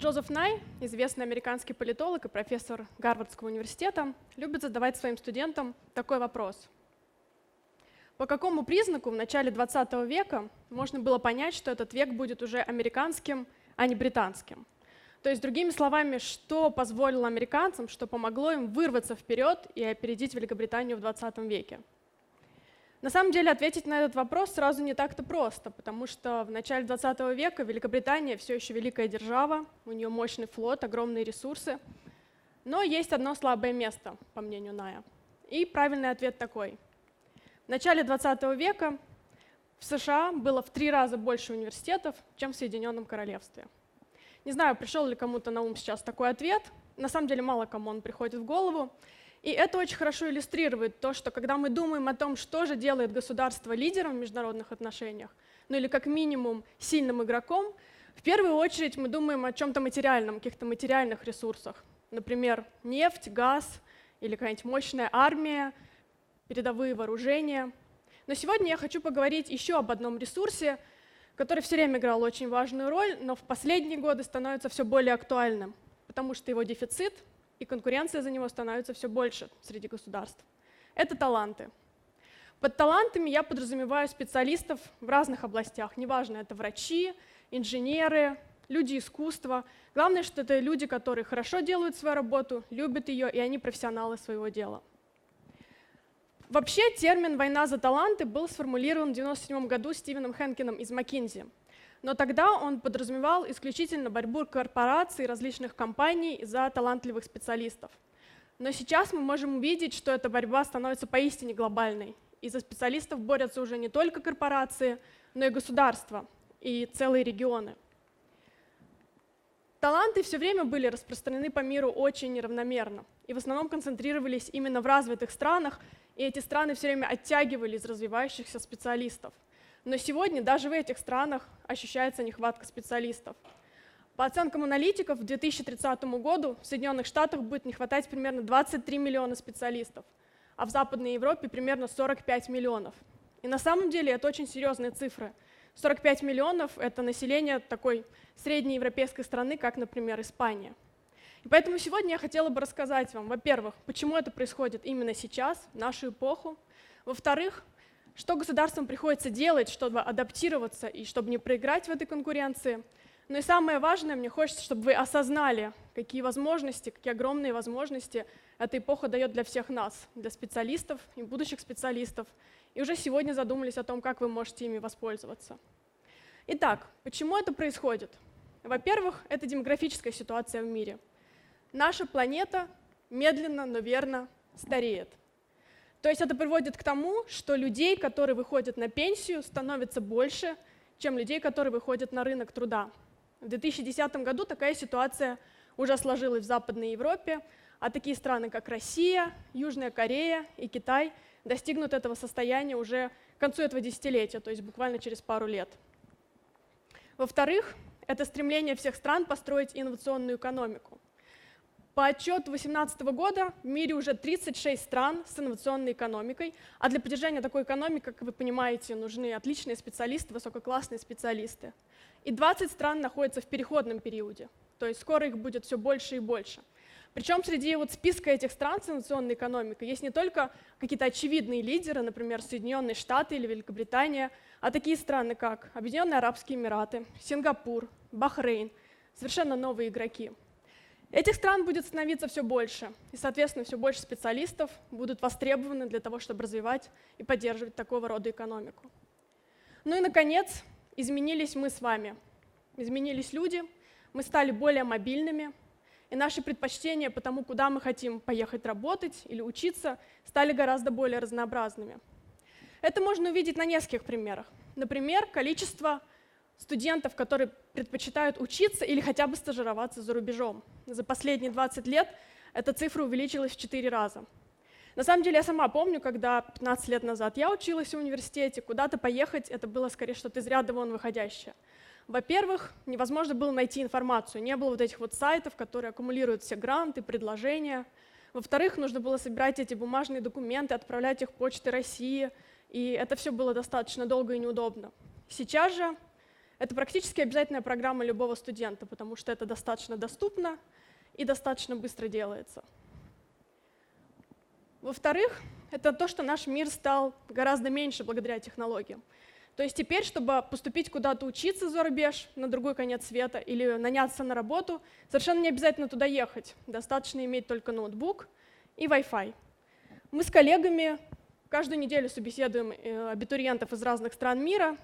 Джозеф Най, известный американский политолог и профессор Гарвардского университета, любит задавать своим студентам такой вопрос. По какому признаку в начале 20 века можно было понять, что этот век будет уже американским, а не британским? То есть, другими словами, что позволило американцам, что помогло им вырваться вперед и опередить Великобританию в 20 веке? На самом деле ответить на этот вопрос сразу не так-то просто, потому что в начале 20 века Великобритания все еще великая держава, у нее мощный флот, огромные ресурсы. Но есть одно слабое место, по мнению Ная. И правильный ответ такой. В начале 20 века в США было в 3 раза больше университетов, чем в Соединенном Королевстве. Не знаю, пришел ли кому-то на ум сейчас такой ответ. На самом деле мало кому он приходит в голову. И это очень хорошо иллюстрирует то, что когда мы думаем о том, что же делает государство лидером в международных отношениях, ну или как минимум сильным игроком, в первую очередь мы думаем о чем-то материальном, каких-то материальных ресурсах. Например, нефть, газ или какая-нибудь мощная армия, передовые вооружения. Но сегодня я хочу поговорить еще об одном ресурсе, который все время играл очень важную роль, но в последние годы становится все более актуальным, потому что его дефицит и конкуренция за него становится все больше среди государств. Это таланты. Под талантами я подразумеваю специалистов в разных областях. Неважно, это врачи, инженеры, люди искусства. Главное, что это люди, которые хорошо делают свою работу, любят ее, и они профессионалы своего дела. Вообще термин «война за таланты» был сформулирован в 1997 году Стивеном Хэнкином из McKinsey. Но тогда он подразумевал исключительно борьбу корпораций, различных компаний за талантливых специалистов. Но сейчас мы можем увидеть, что эта борьба становится поистине глобальной. И за специалистов борются уже не только корпорации, но и государства, и целые регионы. Таланты все время были распространены по миру очень неравномерно, и в основном концентрировались именно в развитых странах, и эти страны все время оттягивали из развивающихся специалистов. Но сегодня даже в этих странах ощущается нехватка специалистов. По оценкам аналитиков, к 2030 году в Соединенных Штатах будет не хватать примерно 23 миллиона специалистов, а в Западной Европе примерно 45 миллионов. И на самом деле это очень серьезные цифры. 45 миллионов — это население такой среднеевропейской страны, как, например, Испания. И поэтому сегодня я хотела бы рассказать вам, во-первых, почему это происходит именно сейчас, в нашу эпоху, во-вторых, что государствам приходится делать, чтобы адаптироваться и чтобы не проиграть в этой конкуренции. Но и самое важное, мне хочется, чтобы вы осознали, какие возможности, какие огромные возможности эта эпоха дает для всех нас, для специалистов и будущих специалистов, и уже сегодня задумались о том, как вы можете ими воспользоваться. Итак, почему это происходит? Во-первых, это демографическая ситуация в мире. Наша планета медленно, но верно стареет. То есть это приводит к тому, что людей, которые выходят на пенсию, становится больше, чем людей, которые выходят на рынок труда. В 2010 году такая ситуация уже сложилась в Западной Европе, а такие страны, как Россия, Южная Корея и Китай, достигнут этого состояния уже к концу этого десятилетия, то есть буквально через пару лет. Во-вторых, это стремление всех стран построить инновационную экономику. По отчету 2018 года в мире уже 36 стран с инновационной экономикой, а для поддержания такой экономики, как вы понимаете, нужны отличные специалисты, высококлассные специалисты. И 20 стран находятся в переходном периоде, то есть скоро их будет все больше и больше. Причем среди списка этих стран с инновационной экономикой есть не только какие-то очевидные лидеры, например, Соединенные Штаты или Великобритания, а такие страны, как Объединенные Арабские Эмираты, Сингапур, Бахрейн, совершенно новые игроки. Этих стран будет становиться все больше, и, соответственно, все больше специалистов будут востребованы для того, чтобы развивать и поддерживать такого рода экономику. Ну и, наконец, изменились мы с вами. Изменились люди, мы стали более мобильными, и наши предпочтения по тому, куда мы хотим поехать работать или учиться, стали гораздо более разнообразными. Это можно увидеть на нескольких примерах. Например, количество студентов, которые предпочитают учиться или хотя бы стажироваться за рубежом. За последние 20 лет эта цифра увеличилась в 4 раза. На самом деле я сама помню, когда 15 лет назад я училась в университете, куда-то поехать — это было скорее что-то из ряда вон выходящее. Во-первых, невозможно было найти информацию, не было вот этих вот сайтов, которые аккумулируют все гранты, предложения. Во-вторых, нужно было собирать эти бумажные документы, отправлять их Почтой России, и это все было достаточно долго и неудобно. Сейчас же Это практически обязательная программа любого студента, потому что это достаточно доступно и достаточно быстро делается. Во-вторых, это то, что наш мир стал гораздо меньше благодаря технологиям. То есть теперь, чтобы поступить куда-то учиться за рубеж, на другой конец света, или наняться на работу, совершенно не обязательно туда ехать. Достаточно иметь только ноутбук и Wi-Fi. Мы с коллегами каждую неделю собеседуем абитуриентов из разных стран мира,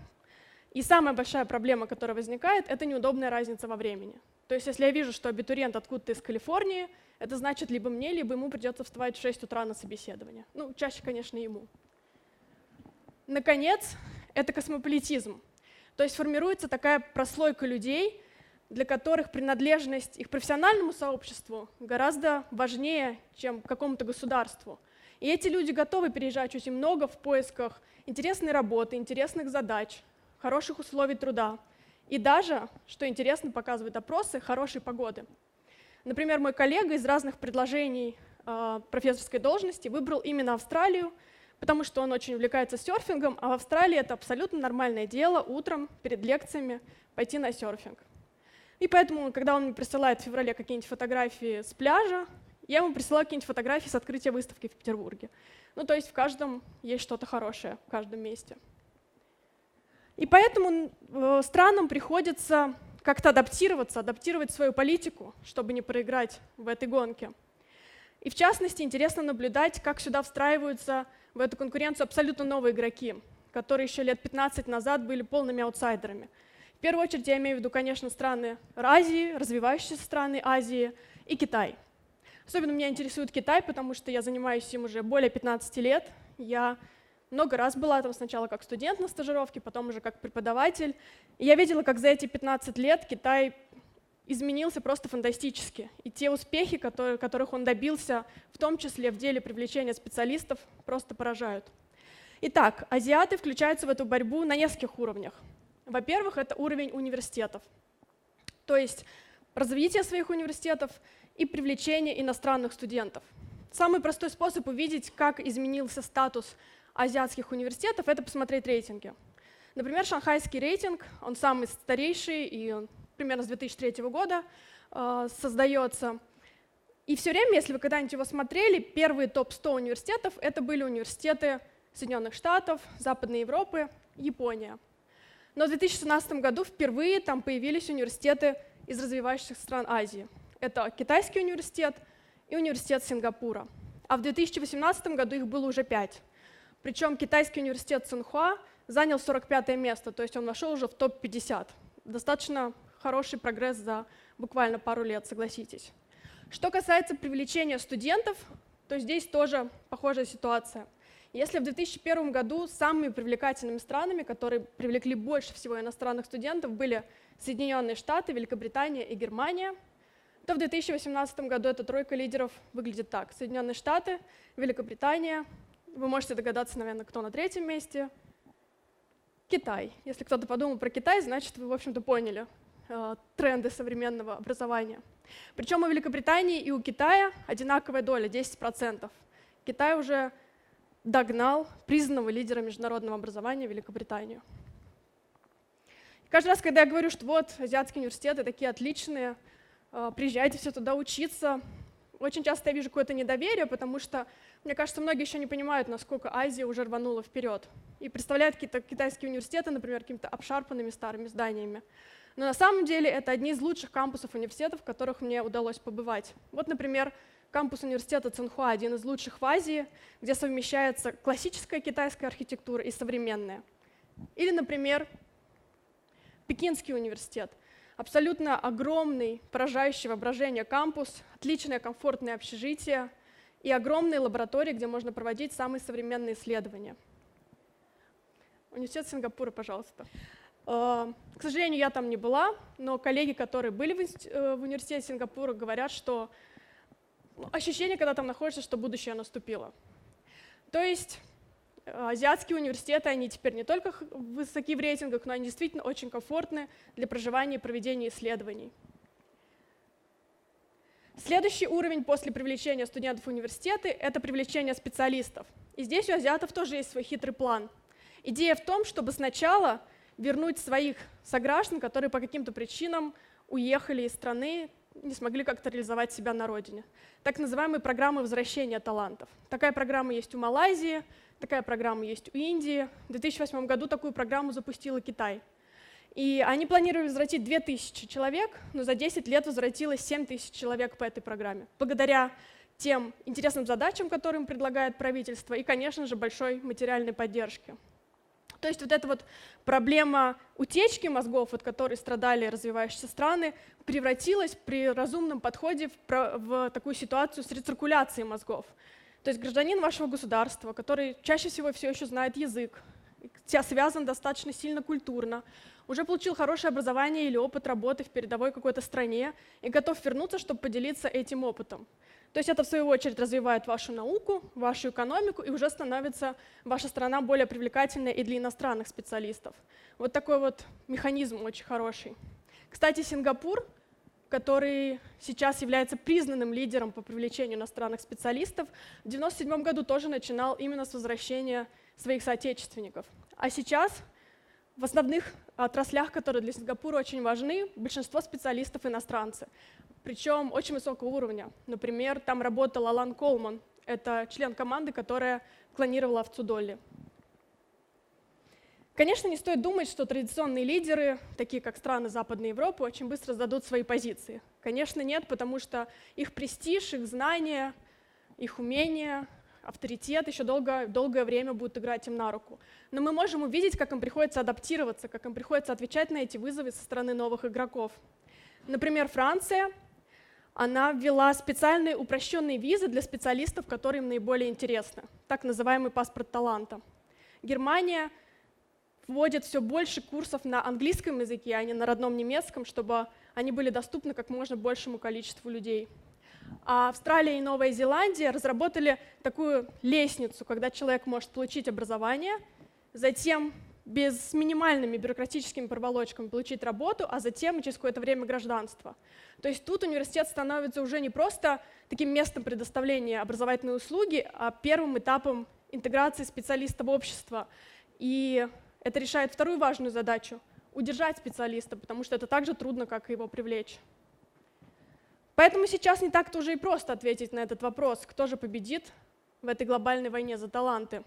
и самая большая проблема, которая возникает, это неудобная разница во времени. То есть если я вижу, что абитуриент откуда-то из Калифорнии, это значит, либо мне, либо ему придется вставать в 6 утра на собеседование. Ну, чаще, конечно, ему. Наконец, это космополитизм. То есть формируется такая прослойка людей, для которых принадлежность их профессиональному сообществу гораздо важнее, чем какому-то государству. И эти люди готовы переезжать очень много в поисках интересной работы, интересных задач, хороших условий труда. И даже, что интересно, показывают опросы, хорошей погоды. Например, мой коллега из разных предложений профессорской должности выбрал именно Австралию, потому что он очень увлекается серфингом, а в Австралии это абсолютно нормальное дело утром перед лекциями пойти на серфинг. И поэтому, когда он мне присылает в феврале какие-нибудь фотографии с пляжа, я ему присылаю какие-нибудь фотографии с открытия выставки в Петербурге. Ну, то есть в каждом есть что-то хорошее, в каждом месте. И поэтому странам приходится как-то адаптировать свою политику, чтобы не проиграть в этой гонке. И в частности, интересно наблюдать, как сюда встраиваются в эту конкуренцию абсолютно новые игроки, которые еще лет 15 назад были полными аутсайдерами. В первую очередь я имею в виду, конечно, страны Азии, развивающиеся страны Азии и Китай. Особенно меня интересует Китай, потому что я занимаюсь им уже более 15 лет. Я много раз была там сначала как студент на стажировке, потом уже как преподаватель. И я видела, как за эти 15 лет Китай изменился просто фантастически. И те успехи, которых он добился, в том числе в деле привлечения специалистов, просто поражают. Итак, азиаты включаются в эту борьбу на нескольких уровнях. Во-первых, это уровень университетов, то есть развитие своих университетов и привлечение иностранных студентов. Самый простой способ увидеть, как изменился статус азиатских университетов, это посмотреть рейтинги. Например, шанхайский рейтинг, он самый старейший и он примерно с 2003 года создается. И все время, если вы когда-нибудь его смотрели, первые топ-100 университетов — это были университеты Соединенных Штатов, Западной Европы, Япония. Но в 2017 году впервые там появились университеты из развивающихся стран Азии. Это Китайский университет и университет Сингапура. А в 2018 году их было уже 5. Причем Китайский университет Цинхуа занял 45-е место, то есть он вошел уже в топ-50. Достаточно хороший прогресс за буквально пару лет, согласитесь. Что касается привлечения студентов, то здесь тоже похожая ситуация. Если в 2001 году самыми привлекательными странами, которые привлекли больше всего иностранных студентов, были Соединенные Штаты, Великобритания и Германия, то в 2018 году эта тройка лидеров выглядит так. Соединенные Штаты, Великобритания, вы можете догадаться, наверное, кто на третьем месте, Китай. Если кто-то подумал про Китай, значит, вы, в общем-то, поняли тренды современного образования. Причем у Великобритании и у Китая одинаковая доля, 10%. Китай уже догнал признанного лидера международного образования Великобританию. Каждый раз, когда я говорю, что вот азиатские университеты такие отличные, приезжайте все туда учиться, очень часто я вижу какое-то недоверие, потому что, мне кажется, многие еще не понимают, насколько Азия уже рванула вперед. И представляют какие-то китайские университеты, например, какими-то обшарпанными старыми зданиями. Но на самом деле это одни из лучших кампусов университетов, в которых мне удалось побывать. Вот, например, кампус университета Цинхуа, один из лучших в Азии, где совмещается классическая китайская архитектура и современная. Или, например, Пекинский университет. Абсолютно огромный, поражающий воображение кампус, отличное комфортное общежитие и огромные лаборатории, где можно проводить самые современные исследования. Университет Сингапура, пожалуйста. К сожалению, я там не была, но коллеги, которые были в университете Сингапура, говорят, что ощущение, когда там находишься, что будущее наступило. То есть азиатские университеты, они теперь не только высоки в рейтингах, но они действительно очень комфортны для проживания и проведения исследований. Следующий уровень после привлечения студентов в университеты — это привлечение специалистов. И здесь у азиатов тоже есть свой хитрый план. Идея в том, чтобы сначала вернуть своих сограждан, которые по каким-то причинам уехали из страны, не смогли как-то реализовать себя на родине. Так называемые программы возвращения талантов. Такая программа есть у Малайзии, такая программа есть у Индии. В 2008 году такую программу запустила Китай. И они планировали возвратить 2000 человек, но за 10 лет возвратилось 7000 человек по этой программе. Благодаря тем интересным задачам, которые им предлагает правительство, и, конечно же, большой материальной поддержке. То есть вот эта вот проблема утечки мозгов, от которой страдали развивающиеся страны, превратилась при разумном подходе в такую ситуацию с рециркуляцией мозгов. То есть гражданин вашего государства, который чаще всего все еще знает язык, связан достаточно сильно культурно, уже получил хорошее образование или опыт работы в передовой какой-то стране и готов вернуться, чтобы поделиться этим опытом. То есть это, в свою очередь, развивает вашу науку, вашу экономику, и уже становится ваша страна более привлекательной и для иностранных специалистов. Вот такой вот механизм очень хороший. Кстати, Сингапур, который сейчас является признанным лидером по привлечению иностранных специалистов, в 1997 году тоже начинал именно с возвращения своих соотечественников. А сейчас в основных отраслях, которые для Сингапура очень важны, большинство специалистов иностранцы, причем очень высокого уровня. Например, там работал Алан Колман, это член команды, которая клонировала овцу Долли. Конечно, не стоит думать, что традиционные лидеры, такие как страны Западной Европы, очень быстро сдадут свои позиции. Конечно, нет, потому что их престиж, их знания, их умения, авторитет еще долгое время будут играть им на руку. Но мы можем увидеть, как им приходится адаптироваться, как им приходится отвечать на эти вызовы со стороны новых игроков. Например, Франция, она ввела специальные упрощенные визы для специалистов, которые им наиболее интересны, так называемый паспорт таланта. Германия вводит все больше курсов на английском языке, а не на родном немецком, чтобы они были доступны как можно большему количеству людей. А Австралия и Новая Зеландия разработали такую лестницу, когда человек может получить образование, затем с минимальными бюрократическими проволочками получить работу, а затем через какое-то время гражданство. То есть тут университет становится уже не просто таким местом предоставления образовательной услуги, а первым этапом интеграции специалиста в общество. И это решает вторую важную задачу — удержать специалиста, потому что это так же трудно, как и его привлечь. Поэтому сейчас не так-то уже и просто ответить на этот вопрос, кто же победит в этой глобальной войне за таланты.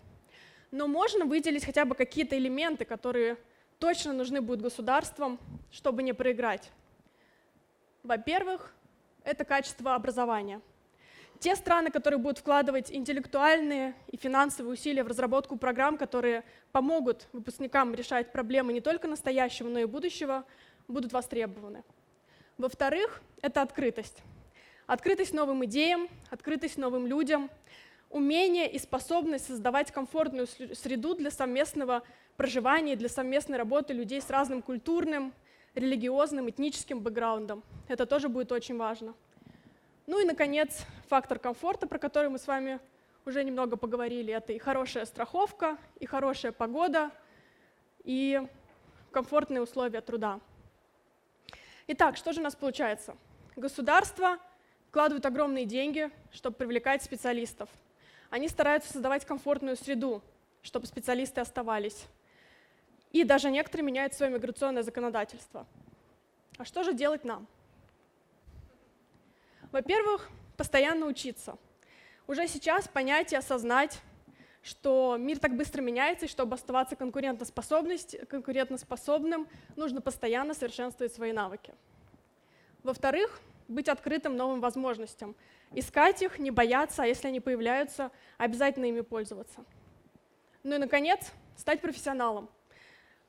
Но можно выделить хотя бы какие-то элементы, которые точно нужны будут государствам, чтобы не проиграть. Во-первых, это качество образования. Те страны, которые будут вкладывать интеллектуальные и финансовые усилия в разработку программ, которые помогут выпускникам решать проблемы не только настоящего, но и будущего, будут востребованы. Во-вторых, это открытость. Открытость новым идеям, открытость новым людям, умение и способность создавать комфортную среду для совместного проживания, для совместной работы людей с разным культурным, религиозным, этническим бэкграундом. Это тоже будет очень важно. Ну и, наконец, фактор комфорта, про который мы с вами уже немного поговорили. Это и хорошая страховка, и хорошая погода, и комфортные условия труда. Итак, что же у нас получается? Государства вкладывают огромные деньги, чтобы привлекать специалистов. Они стараются создавать комфортную среду, чтобы специалисты оставались. И даже некоторые меняют свое миграционное законодательство. А что же делать нам? Во-первых, постоянно учиться. Уже сейчас понять и осознать, что мир так быстро меняется, и чтобы оставаться конкурентоспособным, нужно постоянно совершенствовать свои навыки. Во-вторых, быть открытым новым возможностям. Искать их, не бояться, а если они появляются, обязательно ими пользоваться. Ну и, наконец, стать профессионалом.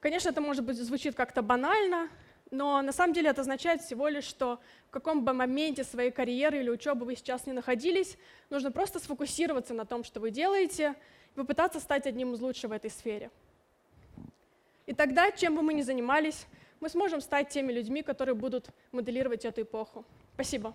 Конечно, это, может быть, звучит как-то банально, но на самом деле это означает всего лишь, что в каком бы моменте своей карьеры или учебы вы сейчас не находились, нужно просто сфокусироваться на том, что вы делаете, и попытаться стать одним из лучших в этой сфере. И тогда, чем бы мы ни занимались, мы сможем стать теми людьми, которые будут моделировать эту эпоху. Спасибо.